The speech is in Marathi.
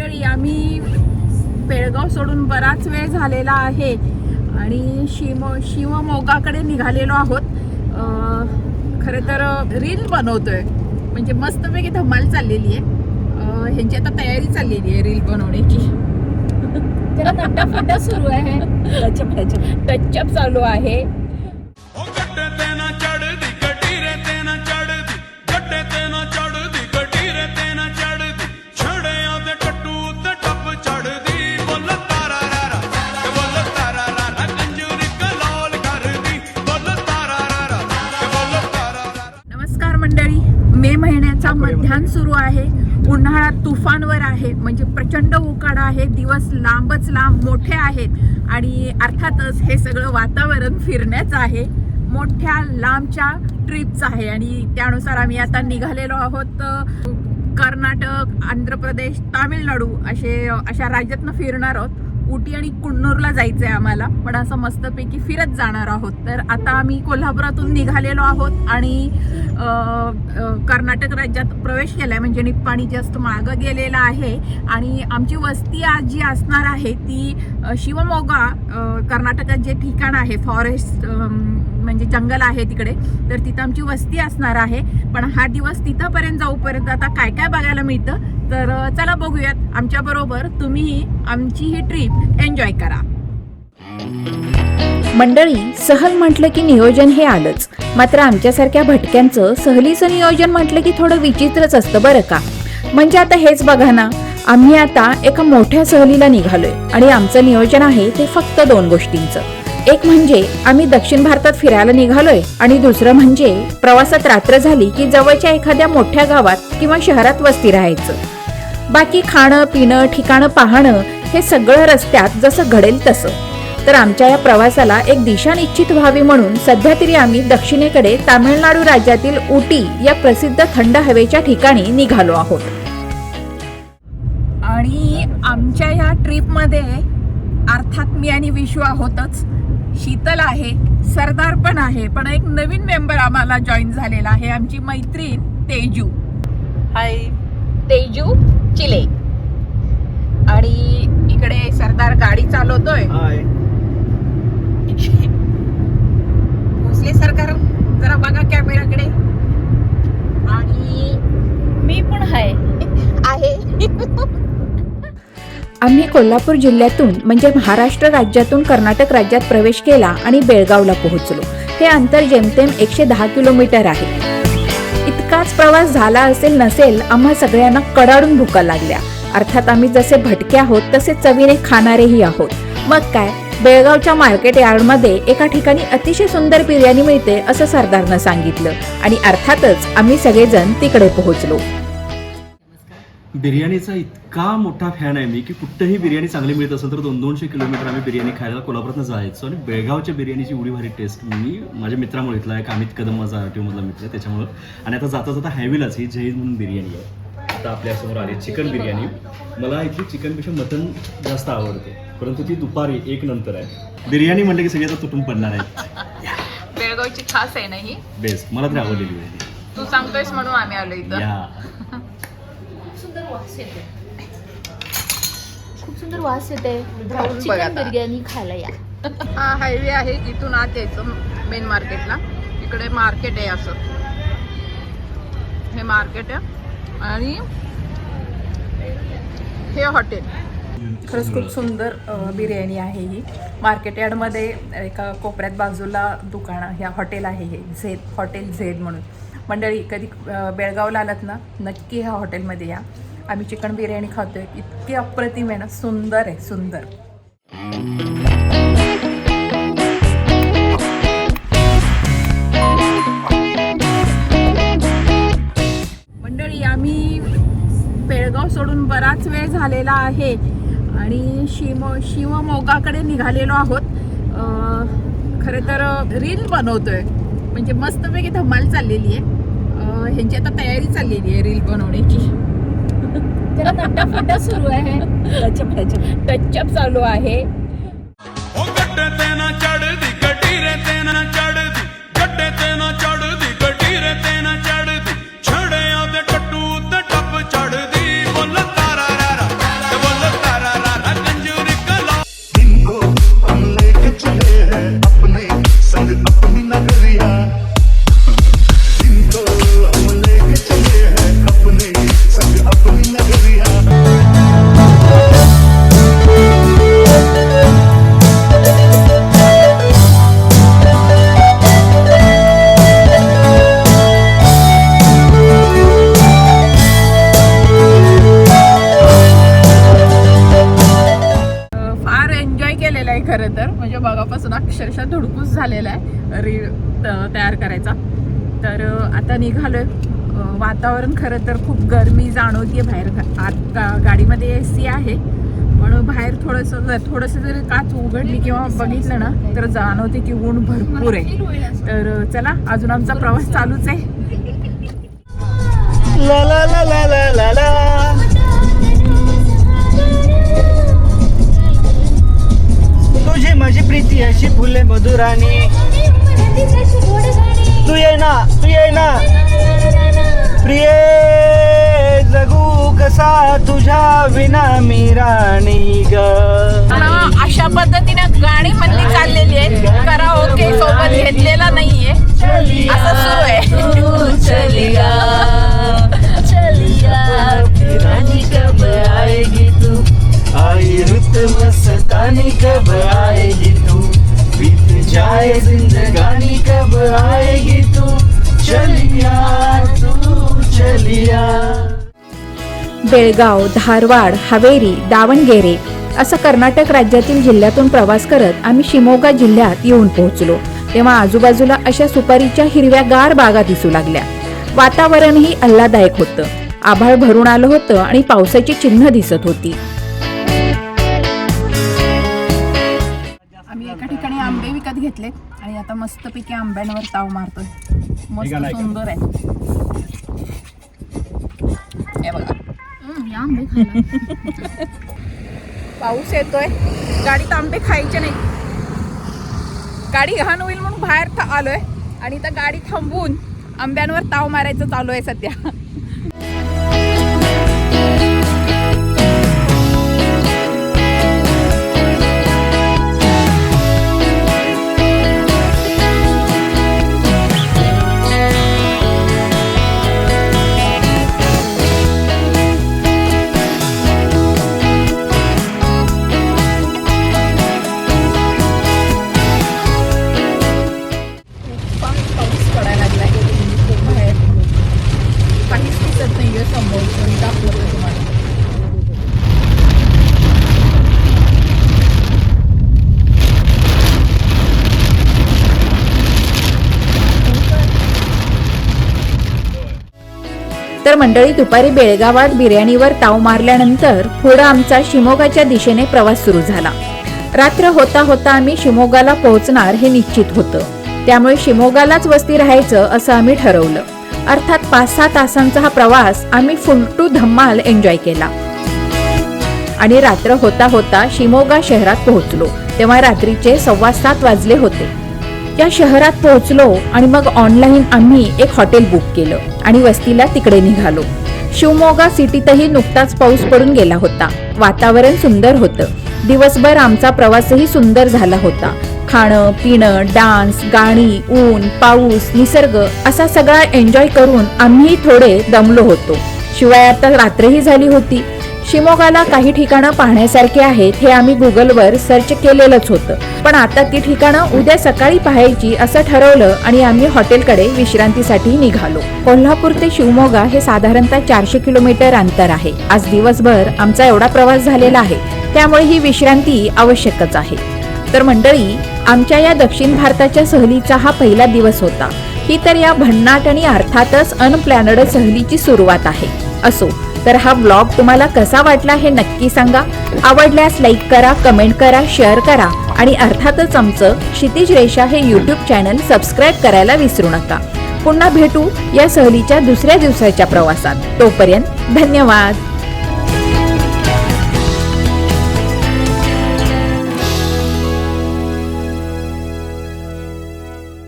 मंडळी आम्ही बेळगाव सोडून बराच वेळ झालेला आहे आणि शिवमोगाकडे निघालेलो आहोत. खरं तर रील बनवतोय, म्हणजे मस्तपैकी धमाल चाललेली आहे. ह्यांची आता तयारी चाललेली आहे रील बनवण्याची. जरा नट्टाफट्टा सुरू आहे, टचअप चालू आहे. नमस्कार मंडळी, मे महिन्याचा मध्यान सुरू आहे. उन्हाळा तुफानवर आहे, म्हणजे प्रचंड उकाडा आहे. दिवस लांबच लांब मोठे आहेत आणि अर्थातच हे सगळं वातावरण फिरण्याचं आहे. मोठ्या लांबच्या ट्रिप्स आहे आणि त्यानुसार आम्ही आता निघालेलो आहोत. कर्नाटक, आंध्र प्रदेश, तामिळनाडू अशा राज्यातनं फिरणार आहोत. उटी आणि कुन्नूरला जायचं आहे आम्हाला, पण असं मस्तपैकी फिरत जाणार आहोत. तर आता आम्ही कोल्हापुरातून निघालेलो आहोत आणि कर्नाटक राज्यात प्रवेश केला आहे, म्हणजे निप्पाणी जस्ट मागं गेलेला आहे. आणि आमची वस्ती आज जी असणार आहे ती शिवमोगा, कर्नाटकात जे ठिकाण आहे फॉरेस्ट, म्हणजे जंगल आहे तिकडे, तर तिथं आमची वस्ती असणार आहे. पण हा दिवस तिथंपर्यंत जाऊपर्यंत आता काय काय बघायला मिळतं, तर चला बघूयात. आमच्याबरोबर तुम्ही आमची ही ट्रिप एन्जॉय करा. मंडळी, सहल म्हटलं की नियोजन हे आलंच. मात्र आमच्यासारख्या भटक्यांचं सहलीचं नियोजन म्हटलं की थोडं विचित्रच असतं बरं का. म्हणजे आता हेच बघा ना, आम्ही आता एका मोठ्या सहलीला निघालोय आणि आमचं नियोजन आहे ते फक्त 2 गोष्टींचं. एक म्हणजे आम्ही दक्षिण भारतात फिरायला निघालोय आणि दुसरं म्हणजे प्रवासात रात्र झाली की जवळच्या एखाद्या मोठ्या गावात किंवा शहरात वस्ती राहायचं. बाकी खाणं पिणं ठिकाणं पाहणं हे सगळं रस्त्यात जसं घडेल तसं. तर आमच्या या प्रवासाला एक दिशा निश्चित व्हावी म्हणून सध्या तरी आम्ही दक्षिणेकडे तामिळनाडू राज्यातील उटी या प्रसिद्ध थंड हवेच्या ठिकाणी निघालो आहोत. आणि आमच्या ह्या ट्रिपमध्ये अर्थात मी आणि विशू आहोतच. शीतल आहे, सरदार पण आहे, पण एक नवीन मेंबर आम्हाला जॉईन झालेला आहे, आमची मैत्रीण तेजू. हाय तेजू चिले. आणि इकडे सरदार गाडी चालवतोय. भोसले सरकार जरा बघा कॅमेराकडे. आणि मी पण आहे. आम्ही कोल्हापूर जिल्ह्यातून म्हणजे महाराष्ट्र राज्यातून कर्नाटक राज्यात प्रवेश केला आणि बेळगावला पोहोचलो. हे अंतर जेमतेम 110 किलोमीटर आहे. इतकाच प्रवास झाला असेल नसेल, आम्हा सगळ्यांना कडाडून भुका लागल्या. अर्थात आम्ही जसे भटके आहोत तसे चवीने खाणारेही आहोत. मग काय, बेळगावच्या मार्केट यार्डमध्ये एका ठिकाणी अतिशय सुंदर बिर्याणी मिळते असं सरदारनं सांगितलं आणि अर्थातच आम्ही सगळेजण तिकडे पोहोचलो. बिर्याणीचा इतका मोठा फॅन आहे मी की कुठेही बिर्याणी चांगली मिळत असेल तर 200-200 किलोमीटर आम्ही बिर्याणी खायला कोल्हापुरातनं जायचो. आणि बेळगावच्या बिर्याणीची एवढी भारी टेस्ट मी माझ्या मित्रामुळे इथला एक अमित कदम माझा RTOमधला मित्र त्याच्यामुळं. आणि आता जाता जाता हायवेलाच ही जैन म्हणून बिर्याणी आहे. आता आपल्यासमोर आली चिकन बिर्याणी. मला इथली चिकनपेक्षा मटन जास्त आवडते, परंतु ती दुपारी 1 नंतर आहे. बिर्याणी म्हटलं की सगळे आता तुटून पडणार आहेत. बेळगावची खास आहे ना ही. बेस्ट, मला तरी आवडलेली आहे. तू सांगतोयस म्हणून आम्ही आलो इथं. खूप सुंदर वास येते. बघा बिर्याणी खायला या. हा हायवे आहे, इथून आत यायचं मेन मार्केटला. इकडे मार्केट आहे, असं हे मार्केट आहे आणि हे हॉटेल. खरंच खूप सुंदर बिर्याणी आहे ही. मार्केट यार्डमध्ये एका कोपऱ्यात बाजूला दुकान, ह्या हॉटेल आहे हे हॉटेल झेड म्हणून. मंडळी कधी बेळगावला आलात ना, नक्की ह्या हॉटेलमध्ये या. आम्ही चिकन बिर्याणी खातोय, इतकी अप्रतिम आहे ना, सुंदर आहे सुंदर. मंडळी आम्ही बेळगाव सोडून बराच वेळ झालेला आहे आणि शिवमोगाकडे निघालेलो आहोत. खरं तर रील बनवतोय, म्हणजे मस्तपैकी धमाल चाललेली आहे. ह्यांची आता तयारी चाललेली आहे रील बनवण्याची. जरा नट्टाफट्टा सुरू आहे, टचअप चालू आहे. अक्षरशः धुडकूस झालेला आहे रील तयार करायचा. तर आता निघालोय. वातावरण खरं तर खूप गरमी जाणवतीये बाहेर. आत गाडीमध्ये AC आहे, पण बाहेर थोडंसं जरी काच उघडली किंवा बघितलं ना तर जाणवते की ऊन भरपूर आहे. तर चला, अजून आमचा प्रवास चालूच आहे. ला ला ला ला ला ला ला. तुझी माझी प्रीती अशी फुले मधुराणी. तू ये ना प्रिय, जगू कसा तुझ्या विना मी राणी ग. अशा पद्धतीने गाणी म्हणली चाललेली आहे. कराओके सोबत घेतलेला नाहीये, असं सुरू आहे. चलिया रानी कब आएगी तू, आई रुत मस्तानी कब आएगी तू, बीत जाए जिंदगानी कब आएगी तू, चलिया तू चलिया. बेळगाव, धारवाड, हावेरी, दावणगेरे असं कर्नाटक राज्यातील जिल्ह्यातून प्रवास करत आम्ही शिमोगा जिल्ह्यात येऊन पोहोचलो. तेव्हा आजूबाजूला अशा सुपारीच्या हिरव्यागार बागा दिसू लागल्या. वातावरणही आल्हाददायक होतं. आभाळ भरून आलं होतं आणि पावसाची चिन्ह दिसत होती. आम्ही एका ठिकाणी आंबे विकत घेतले आणि आता मस्तपैकी आंब्यांवर ताव मारतोय. मस्त सुंदर आहे. हे बघा, पाऊस येतोय. गाडीत आंबे खायचे नाही. गाडी घाण होईल म्हणून बाहेर आलोय आणि त्या गाडी थांबवून आंब्यांवर ताव मारायचं चालू आहे सध्या. तर मंडळी, दुपारी बेळगावात बिर्याणीवर ताव मारल्यानंतर पुढे आमचा शिमोगाच्या दिशेने प्रवास सुरू झाला. रात्र होता होता आम्ही शिमोगाला पोहोचणार हे निश्चित होतं. त्यामुळे शिमोगालाच वस्ती राहायचं असं आम्ही ठरवलं. अर्थात 5-6 तासांचा हा प्रवास आम्ही फुल टू धम्माल एन्जॉय केला. आणि रात्र होता होता शिमोगा शहरात पोहोचलो. तेव्हा रात्रीचे 7:15 वाजले होते. या शहरात पोहोचलो आणि मग ऑनलाईन आम्ही एक हॉटेल बुक केलं आणि वस्तीला तिकडे निघालो. शिवमोगा सिटीतही नुकताच पाऊस पडून गेला होता. वातावरण सुंदर होतं. दिवसभर आमचा प्रवासही सुंदर झाला होता. खाणं पिणं, डान्स, गाणी, ऊन, पाऊस, निसर्ग असा सगळा एन्जॉय करून आम्ही थोडे दमलो होतो. शिवाय आता रात्रही झाली होती. शिमोगाला काही ठिकाणं पाहण्यासारखी आहेत हे आम्ही गुगलवर सर्च केलेलंच होतं. पण आता ती ठिकाणं उद्या सकाळी पाहायची असं ठरवलं आणि आम्ही हॉटेलकडे विश्रांतीसाठी निघालो. कोल्हापूर ते शिवमोगा हे साधारणतः 400 किलोमीटर अंतर आहे. आज दिवसभर आमचा एवढा प्रवास झालेला आहे, त्यामुळे ही विश्रांती आवश्यकच आहे. तर मंडळी, आमच्या या दक्षिण भारताच्या सहलीचा हा पहिला दिवस होता. ही तर या भन्नाट आणि अर्थातच अनप्लॅनड सहलीची सुरुवात आहे. असो, तर हा व्लॉग तुम्हाला कसा वाटला हे नक्की सांगा. आवडल्यास लाईक करा, कमेंट करा, शेअर करा आणि अर्थातच आमचं क्षितिज रेषा हे YouTube चॅनल सबस्क्राईब करायला विसरू नका. पुन्हा भेटू या सहलीच्या दुसऱ्या दिवसाच्या प्रवासात. तोपर्यंत धन्यवाद.